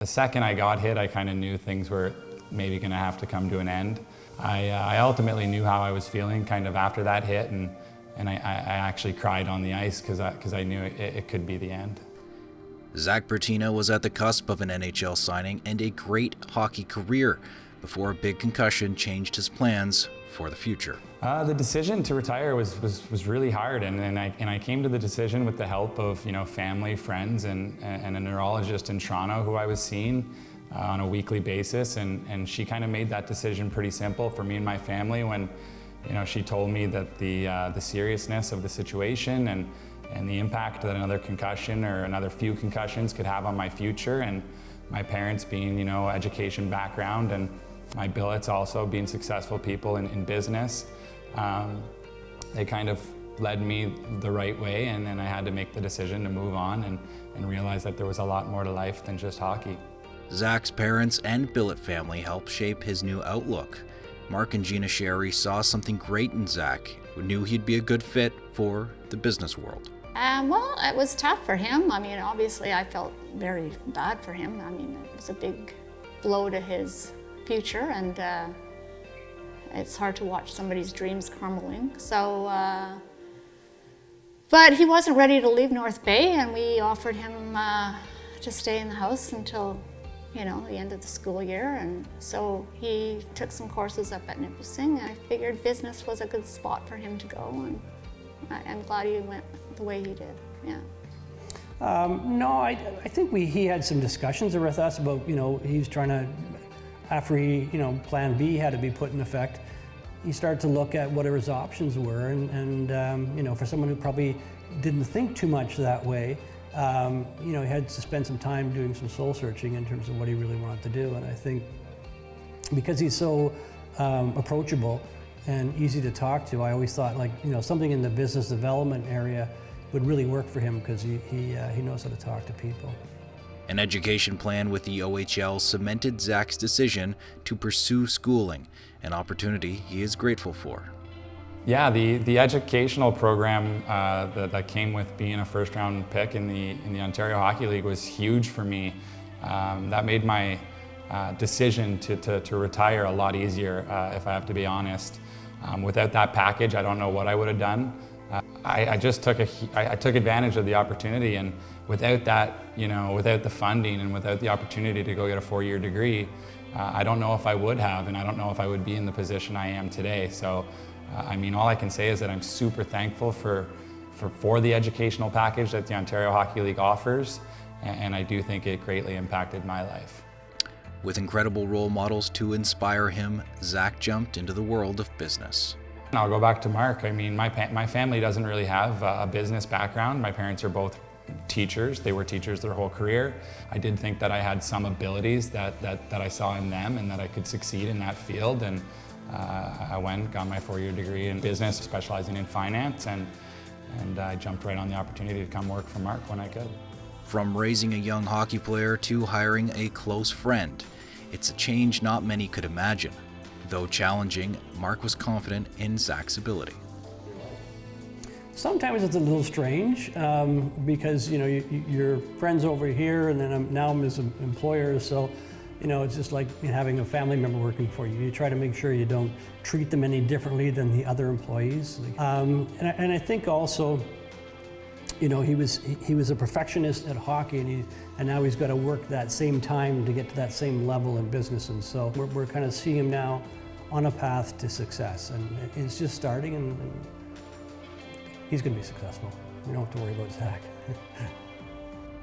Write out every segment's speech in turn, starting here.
The second I got hit, I kind of knew things were maybe going to have to come to an end. I ultimately knew how I was feeling kind of after that hit, and I actually cried on the ice because I knew it could be the end. Zach Bratina was at the cusp of an NHL signing and a great hockey career before a big concussion changed his plans for the future. The decision to retire was really hard, and I came to the decision with the help of family, friends, and a neurologist in Toronto who I was seeing on a weekly basis, and she kind of made that decision pretty simple for me and my family when she told me that the seriousness of the situation and the impact that another concussion or another few concussions could have on my future, and my parents being education background and my billets also being successful people in business. They kind of led me the right way, and then I had to make the decision to move on and realize that there was a lot more to life than just hockey. Zach's parents and billet family helped shape his new outlook. Mark and Gina Sherry saw something great in Zach, who knew he'd be a good fit for the business world. Well, it was tough for him. I mean, obviously I felt very bad for him. I mean, it was a big blow to his future, and it's hard to watch somebody's dreams crumbling. So, but he wasn't ready to leave North Bay, and we offered him to stay in the house until the end of the school year, and so he took some courses up at Nipissing. I figured business was a good spot for him to go, and I'm glad he went the way he did. Yeah. No, I think he had some discussions with us about he was trying to, after he Plan B had to be put in effect, he started to look at what his options were, and for someone who probably didn't think too much that way. He had to spend some time doing some soul searching in terms of what he really wanted to do, and I think because he's so approachable and easy to talk to, I always thought something in the business development area would really work for him because he knows how to talk to people. An education plan with the OHL cemented Zach's decision to pursue schooling, an opportunity he is grateful for. Yeah, the educational program that came with being a first-round pick in the Ontario Hockey League was huge for me. That made my decision to retire a lot easier, if I have to be honest. Without that package, I don't know what I would have done. I just took advantage of the opportunity, and without that, without the funding and without the opportunity to go get a 4-year degree, I don't know if I would have, and I don't know if I would be in the position I am today. So. I mean, all I can say is that I'm super thankful for the educational package that the Ontario Hockey League offers, and I do think it greatly impacted my life. With incredible role models to inspire him, Zach jumped into the world of business. I'll go back to Mark. I mean, my family doesn't really have a business background. My parents are both teachers. They were teachers their whole career. I did think that I had some abilities that I saw in them and that I could succeed in that field. And I got my 4-year degree in business, specializing in finance, and I jumped right on the opportunity to come work for Mark when I could. From raising a young hockey player to hiring a close friend, it's a change not many could imagine. Though challenging, Mark was confident in Zach's ability. Sometimes it's a little strange because you're friends over here, and then now I'm his employer, so it's just like having a family member working for you. You try to make sure you don't treat them any differently than the other employees. And I think also, he was a perfectionist at hockey, and now he's got to work that same time to get to that same level in business. And so we're kind of seeing him now on a path to success, and it's just starting, and he's going to be successful. We don't have to worry about Zach.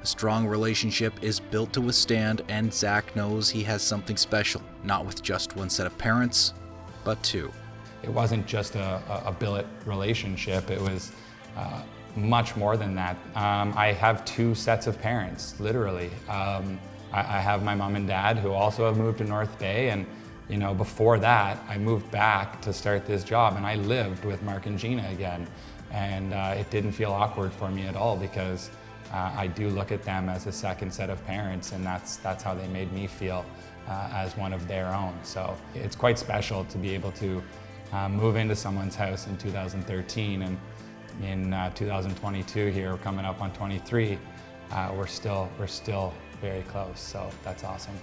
A strong relationship is built to withstand, and Zach knows he has something special, not with just one set of parents, but two. It wasn't just a billet relationship, it was much more than that. I have 2 sets of parents, literally. I have my mom and dad who also have moved to North Bay, and before that, I moved back to start this job, and I lived with Mark and Gina again. And it didn't feel awkward for me at all because I do look at them as a second set of parents, and that's how they made me feel as one of their own. So it's quite special to be able to move into someone's house in 2013, and in 2022 here, we're coming up on 23. We're still very close. So that's awesome.